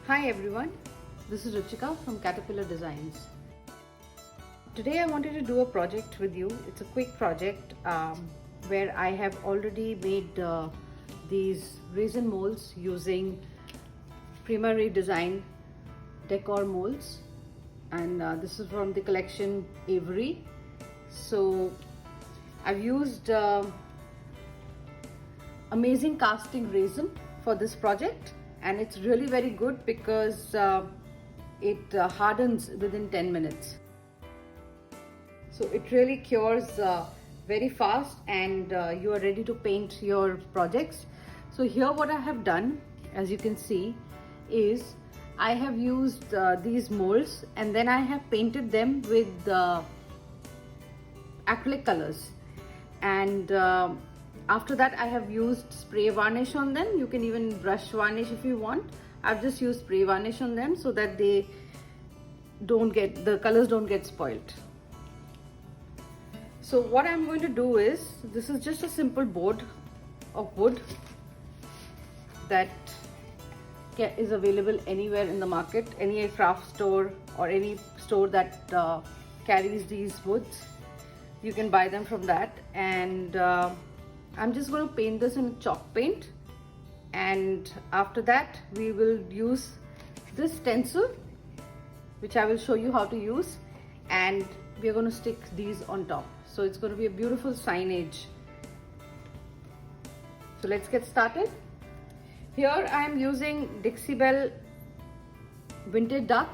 Hi everyone, this is Ruchika from Caterpillar Designs. Today I wanted to do a project with you. It's a quick project where I have already made these resin molds using Primary Design decor molds, and this is from the collection Avery. So I've used amazing casting resin for this project, and it's really very good because it hardens within 10 minutes. So it really cures very fast, and you are ready to paint your projects. So here what I have done, as you can see, is I have used these molds, and then I have painted them with acrylic colors, and after that I have used spray varnish on them. You can even brush varnish if you want. I've just used spray varnish on them so that the colors don't get spoiled. So what I'm going to do is, this is just a simple board of wood that is available anywhere in the market, any craft store or any store that carries these woods. You can buy them from that, and I'm just going to paint this in chalk paint, and after that we will use this stencil, which I will show you how to use, and we are going to stick these on top. So it's going to be a beautiful signage. So let's get started. Here I am using Dixie Belle Vintage Duck,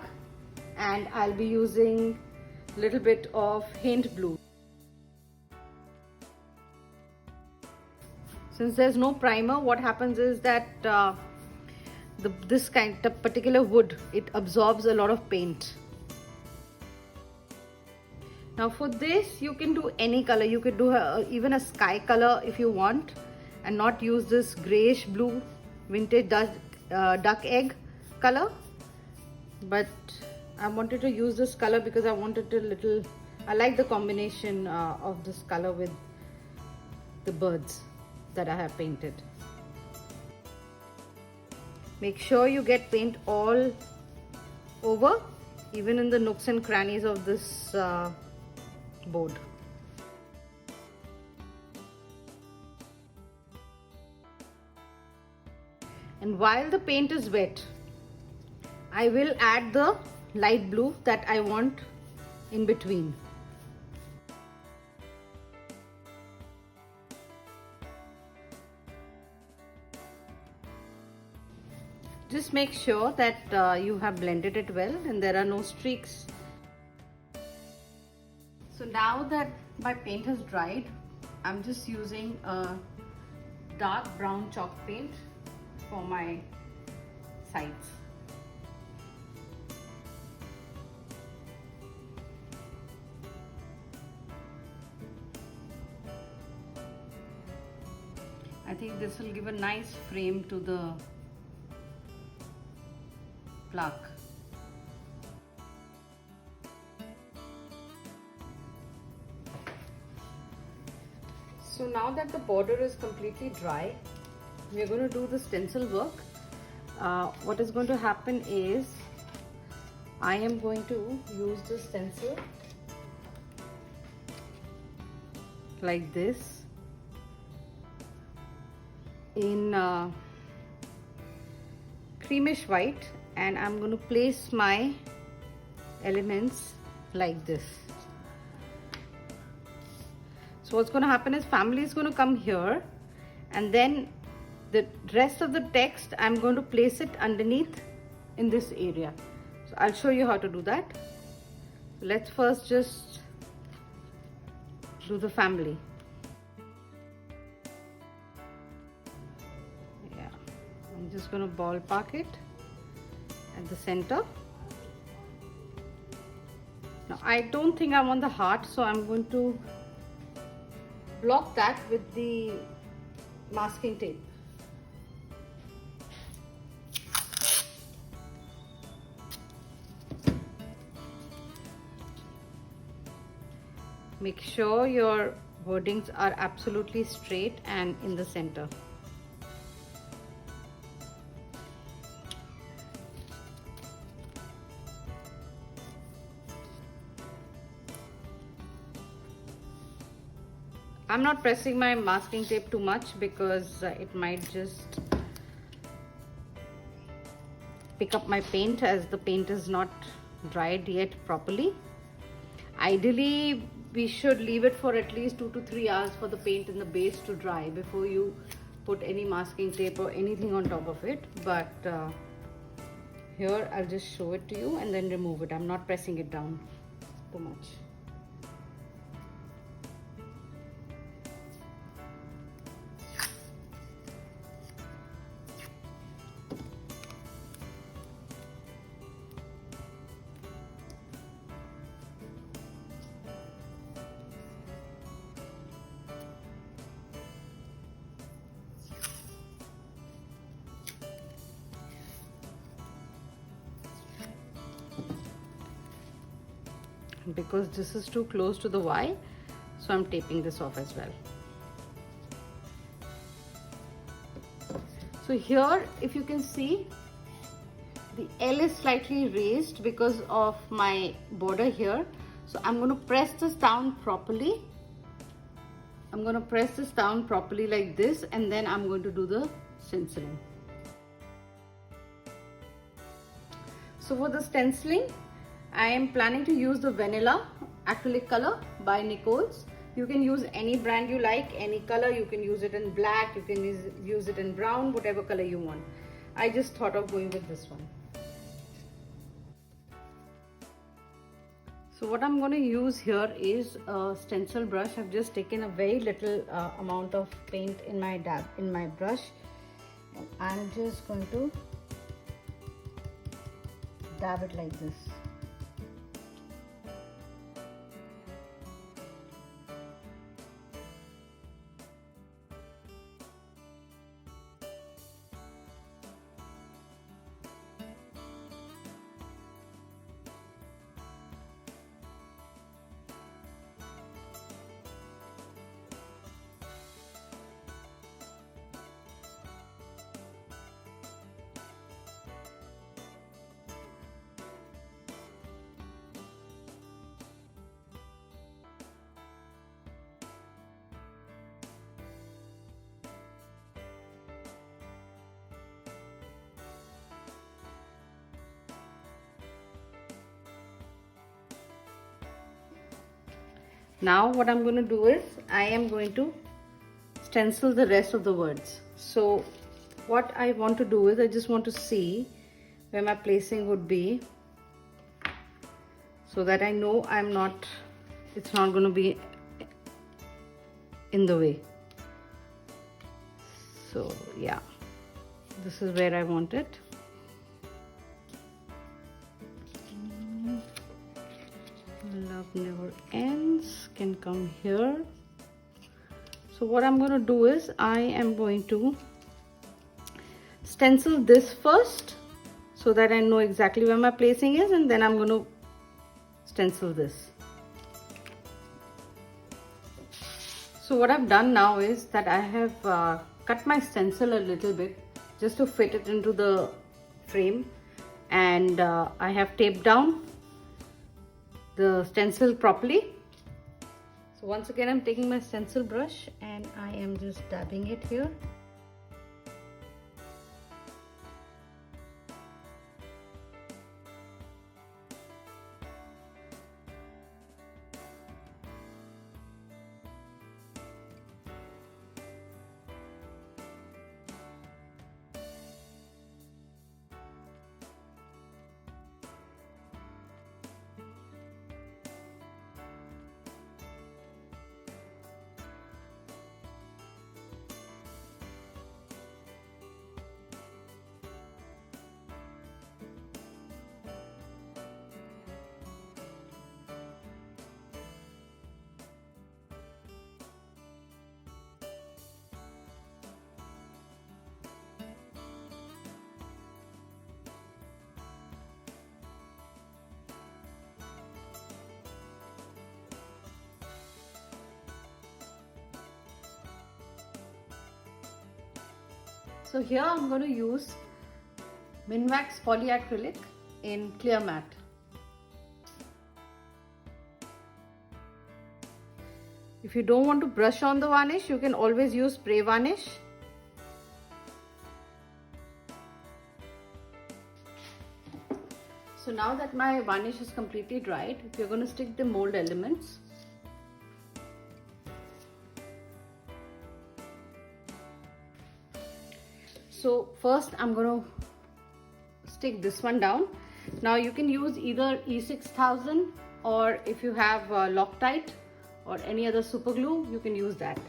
and I'll be using a little bit of Haint Blue. Since there's no primer, what happens is that this kind of particular wood, it absorbs a lot of paint. Now for this you can do any color. You could do even a sky color if you want, and not use this grayish blue vintage duck egg color. But I wanted to use this color because I wanted I like the combination of this color with the birds that I have painted. Make sure you get paint all over, even in the nooks and crannies of this board. And while the paint is wet, I will add the light blue that I want in between. Just make sure that you have blended it well and there are no streaks. So now that my paint has dried, I'm just using a dark brown chalk paint for my sides. I think this will give a nice frame to the plaque. So now that the border is completely dry, we are going to do the stencil work. What is going to happen is, I am going to use the stencil like this in creamish white, and I'm going to place my elements like this. So what's going to happen is, family is going to come here, and then the rest of the text I'm going to place it underneath in this area. So I'll show you how to do that. Let's first just do the family. Yeah, I'm just going to ballpark it at the center. Now I don't think I want the heart, so I'm going to block that with the masking tape. Make sure your wordings are absolutely straight and in the center. I'm not pressing my masking tape too much because it might just pick up my paint, as the paint is not dried yet properly. Ideally, we should leave it for at least 2 to 3 hours for the paint in the base to dry before you put any masking tape or anything on top of it. But here I'll just show it to you and then remove it. I'm not pressing it down too much. Because this is too close to the Y, so I'm taping this off as well. So here, if you can see, the L is slightly raised because of my border here. So I'm going to press this down properly. I'm going to press this down properly like this, and then I'm going to do the stenciling. So for the stenciling, I am planning to use the vanilla acrylic color by Nicole's. You can use any brand you like, any color. You can use it in black, you can use it in brown, whatever color you want. I just thought of going with this one. So what I'm going to use here is a stencil brush. I've just taken a very little amount of paint in my brush, and I'm just going to dab it like this. Now what I'm going to do is I am going to stencil the rest of the words. So what I want to do is I just want to see where my placing would be, so that I know it's not going to be in the way. So yeah, this is where I want it. Love never ends can come here. So what I'm going to do is I am going to stencil this first so that I know exactly where my placing is, and then I'm going to stencil this. So what I've done now is that I have cut my stencil a little bit just to fit it into the frame, and I have taped down the stencil properly. So once again I'm taking my stencil brush and I am just dabbing it here. So here I'm going to use Minwax Polyacrylic in clear matte. If you don't want to brush on the varnish, you can always use spray varnish. So now that my varnish is completely dried, we're going to stick the mold elements. So first I'm going to stick this one down. Now you can use either E6000, or if you have Loctite or any other super glue, you can use that.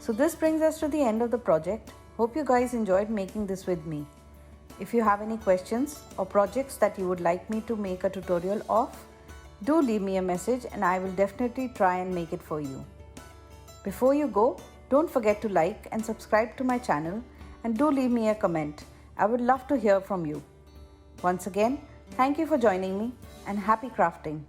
So this brings us to the end of the project. Hope you guys enjoyed making this with me. If you have any questions or projects that you would like me to make a tutorial of, do leave me a message and I will definitely try and make it for you. Before you go, don't forget to like and subscribe to my channel, and do leave me a comment. I would love to hear from you. Once again, thank you for joining me, and happy crafting.